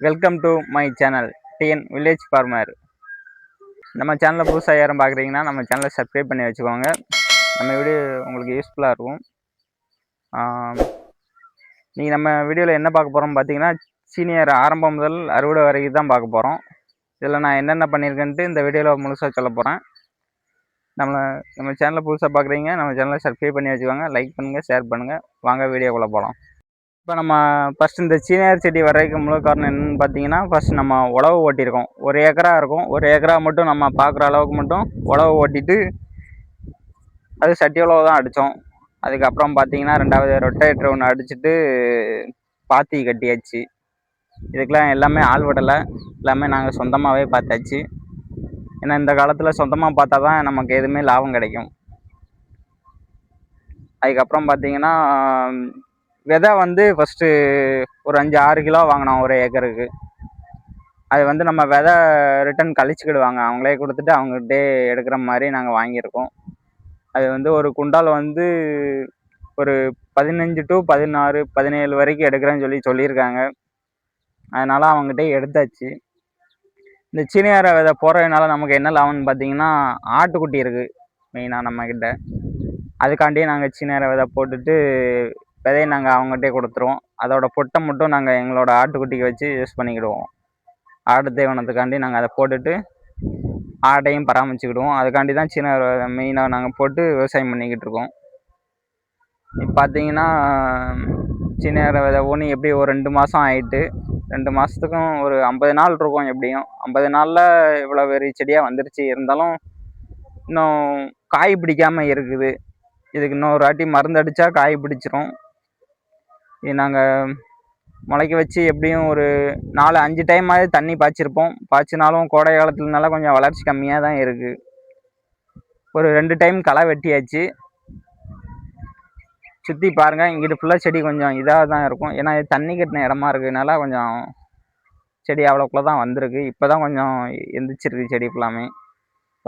Welcome to my channel TN village farmer. நம்ம சேனலை புதுசாக யாரும் பார்க்குறீங்கன்னா நம்ம சேனலை சப்ஸ்கிரைப் பண்ணி வச்சுக்கோங்க. நம்ம வீடியோ உங்களுக்கு யூஸ்ஃபுல்லாக இருக்கும். நீங்கள் நம்ம வீடியோவில் என்ன பார்க்க போகிறோம் பார்த்தீங்கன்னா, சீனியர் ஆரம்பம் முதல் அறுவடை வரைக்கும் தான் பார்க்க போகிறோம். இதில் நான் என்னென்ன பண்ணியிருக்கேன்ட்டு இந்த வீடியோவில் முழுசாக சொல்ல போகிறேன். நம்ம சேனலை புதுசாக பார்க்குறீங்க, நம்ம சேனலை சப்ஸ்கிரைப் பண்ணி வச்சுக்கோங்க. லைக் பண்ணுங்கள், ஷேர் பண்ணுங்கள். வாங்க வீடியோக்குள்ளே போகலாம். இப்போ நம்ம ஃபஸ்ட் இந்த சீனியர் செடி வர்றதுக்கு முழு காரணம் என்னென்னு பார்த்தீங்கன்னா, ஃபஸ்ட் நம்ம உழவு ஓட்டியிருக்கோம். 1 ஏக்கரா இருக்கும். 1 ஏக்கரா மட்டும் நம்ம பார்க்குற அளவுக்கு மட்டும் உழவு ஓட்டிட்டு அது சட்டி உழவு தான் அடித்தோம். அதுக்கப்புறம் பார்த்தீங்கன்னா 2வது ரொட்டேட்டர் ஒன்று அடிச்சுட்டு பாத்தி கட்டியாச்சு. இதுக்கெலாம் எல்லாமே ஆள் விடலை, எல்லாமே நாங்கள் சொந்தமாகவே பார்த்தாச்சு. ஏன்னா இந்த காலத்தில் சொந்தமாக பார்த்தா தான் நமக்கு எதுவுமே லாபம் கிடைக்கும். அதுக்கப்புறம் பார்த்தீங்கன்னா விதை வந்து ஃபஸ்ட்டு ஒரு 5-6 கிலோ வாங்கினோம் 1 ஏக்கருக்கு. அது வந்து நம்ம விதை ரிட்டன் கழிச்சுக்கிடுவாங்க, அவங்களே கொடுத்துட்டு அவங்ககிட்டே எடுக்கிற மாதிரி நாங்கள் வாங்கியிருக்கோம். அது வந்து ஒரு குண்டால் வந்து ஒரு 15 to 16, 17 வரைக்கும் எடுக்கிறேன்னு சொல்லியிருக்காங்க. அதனால் அவங்ககிட்டே எடுத்தாச்சு. இந்த சீனியார விதை போடுறதுனால நமக்கு என்ன லாபம்னு பார்த்தீங்கன்னா, ஆட்டுக்குட்டி இருக்குது மெயினாக நம்மக்கிட்ட. அதுக்காண்டியே நாங்கள் சீனியார விதை போட்டுட்டு விதையை நாங்கள் அவங்ககிட்டே கொடுத்துருவோம். அதோட பொட்டை மட்டும் நாங்கள் எங்களோட ஆட்டுக்குட்டிக்கு வச்சு யூஸ் பண்ணிக்கிடுவோம். ஆடு தீவனத்துக்காண்டி நாங்கள் அதை போட்டுட்டு ஆட்டையும் பராமரிச்சுக்கிடுவோம். அதுக்காண்டி தான் சீனியார விதை மெயினாக நாங்கள் போட்டு விவசாயம் பண்ணிக்கிட்டு இருக்கோம். இப்போ பார்த்தீங்கன்னா சீனியார விதை ஊனி எப்படி ஒரு 2 மாதம் ஆகிட்டு, 2 மாதத்துக்கும் ஒரு 50 நாள் இருக்கும். எப்படியும் 50 நாளில் இவ்வளோ பெரிய செடியாக வந்துருச்சு. இருந்தாலும் இன்னும் காய் பிடிக்காமல் இருக்குது. இதுக்கு இன்னொரு வாட்டி மருந்து அடித்தா காய் பிடிச்சிரும். இது நாங்கள் முளைக்க வச்சு எப்படியும் ஒரு 4-5 டைமாவது தண்ணி பாய்ச்சிருப்போம். பாய்ச்சினாலும் கோடை காலத்துலனால கொஞ்சம் வளர்ச்சி கம்மியாக தான் இருக்குது. ஒரு 2 டைம் களை வெட்டியாச்சு. சுற்றி பாருங்கள், இங்கிட்டு ஃபுல்லாக செடி கொஞ்சம் இதாக தான் இருக்கும். ஏன்னா இது தண்ணி கட்டின இடமா இருக்கிறதுனால கொஞ்சம் செடி அவ்வளோக்குள்ள தான் வந்திருக்கு. இப்போ தான் கொஞ்சம் எந்திரிச்சிருக்கு செடி ஃபுல்லாமே.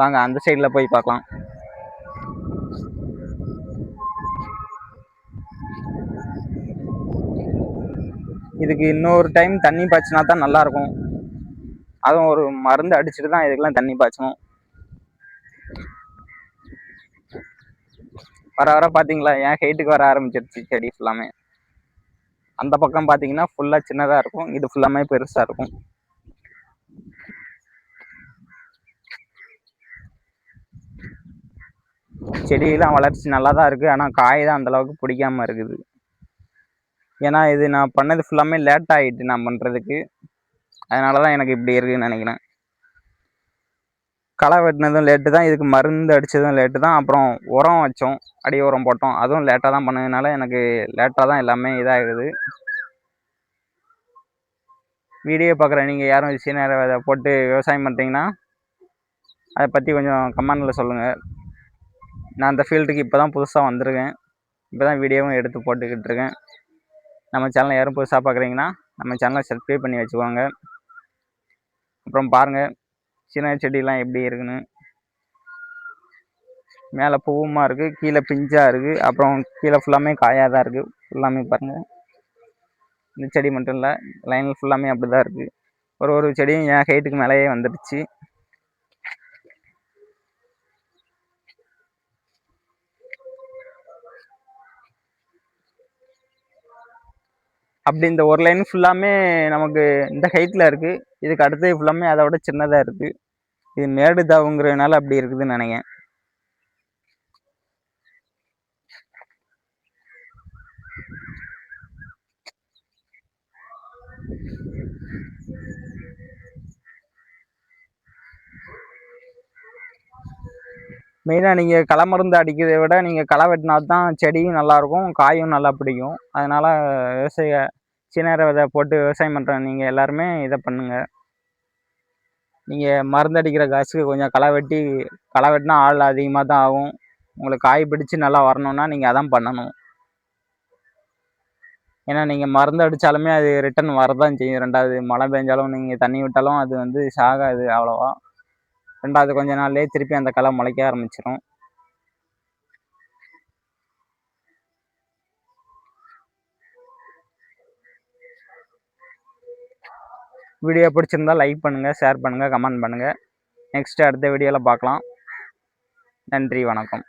வாங்க அந்த சைடில் போய் பார்க்கலாம். இதுக்கு இன்னொரு டைம் தண்ணி பாய்ச்சினா தான் நல்லாயிருக்கும். அதுவும் ஒரு மருந்து அடிச்சுட்டு தான் இதுக்கெல்லாம் தண்ணி பாய்ச்சணும். வர பார்த்தீங்களா, என் ஹைட்டுக்கு வர ஆரம்பிச்சிருச்சு செடி ஃபுல்லாமே. அந்த பக்கம் பார்த்தீங்கன்னா ஃபுல்லாக சின்னதாக இருக்கும், இது ஃபுல்லாமே பெருசாக இருக்கும். செடியெல்லாம் வளர்ச்சி நல்லா தான் இருக்குது. ஆனால் காய் தான் அந்தளவுக்கு பிடிக்காமல் இருக்குது. ஏன்னா இது நான் பண்ணது ஃபுல்லாமே லேட் ஆகிட்டு நான் பண்ணுறதுக்கு. அதனால தான் எனக்கு இப்படி இருக்குதுன்னு நினைக்கிறேன். களை வெட்டினதும் லேட்டு தான், இதுக்கு மருந்து அடித்ததும் லேட்டு தான். அப்புறம் உரம் வச்சோம், அடி உரம் போட்டோம், அதுவும் லேட்டாக தான் பண்ணதுனால எனக்கு லேட்டாக தான் எல்லாமே இதாகிடுது. வீடியோ பார்க்குற நீங்கள் யாரும் சீனியர் விதை போட்டு விவசாயம் பண்ணுறீங்கன்னா அதை பற்றி கொஞ்சம் கமெண்டில் சொல்லுங்கள். நான் அந்த ஃபீல்டுக்கு இப்போ தான் புதுசாக வந்திருக்கேன். இப்போ தான் வீடியோவும் எடுத்து போட்டுக்கிட்டு இருக்கேன். நம்ம சேனலை யாரும் புதுசாக பார்க்குறீங்கன்னா நம்ம சேனலை சப்ஸ்கிரைப் பண்ணி வச்சுக்கோங்க. அப்புறம் பாருங்கள் சீனியர் செடியெலாம் எப்படி இருக்குன்னு. மேலே பூவுமா இருக்குது, கீழே பிஞ்சாக இருக்குது. அப்புறம் கீழே ஃபுல்லாமே காயாக தான் இருக்குது. ஃபுல்லாமே பாருங்கள், இந்த செடி மட்டும் இல்லை, லைனில் ஃபுல்லாமே அப்படி தான் இருக்குது. ஒரு செடியும் என் ஹைட்டுக்கு மேலேயே வந்துடுச்சு. அப்படி இந்த ஒரு லைன் ஃபுல்லாமே நமக்கு இந்த ஹைட்டில் இருக்குது. இதுக்கு அடுத்தது ஃபுல்லாமே அதை விட சின்னதாக இருக்குது. இது மேடு தாவுங்கிறதுனால அப்படி இருக்குதுன்னு நினைக்கிறேன். மெயினாக நீங்கள் களை மருந்து அடிக்கிறதை விட நீங்கள் களை வெட்டினா தான் செடியும் நல்லாயிருக்கும், காயும் நல்லா பிடிக்கும். அதனால் சீனியர் விதை போட்டு விவசாயம் பண்ணுற நீங்கள் எல்லாருமே இதை பண்ணுங்கள். நீங்கள் மருந்து அடிக்கிற காசுக்கு கொஞ்சம் களை வெட்டினா ஆள் அதிகமாக தான் ஆகும். உங்களுக்கு காய் பிடிச்சி நல்லா வரணுன்னா நீங்கள் அதான் பண்ணணும். ஏன்னா நீங்கள் மருந்து அடித்தாலுமே அது ரிட்டன் வரதான் செய்யும். 2வது மழை பெஞ்சாலும் நீங்கள் தண்ணி விட்டாலும் அது வந்து சாகாது அவ்வளோவா. 2வது கொஞ்ச நாள்லேயே திருப்பி அந்த களை முளைக்க ஆரம்பிச்சிடும். வீடியோ பிடிச்சிருந்தா லைக் பண்ணுங்கள், ஷேர் பண்ணுங்கள், கமெண்ட் பண்ணுங்கள். நெக்ஸ்ட்டு அடுத்த வீடியோவில் பார்க்கலாம். நன்றி, வணக்கம்.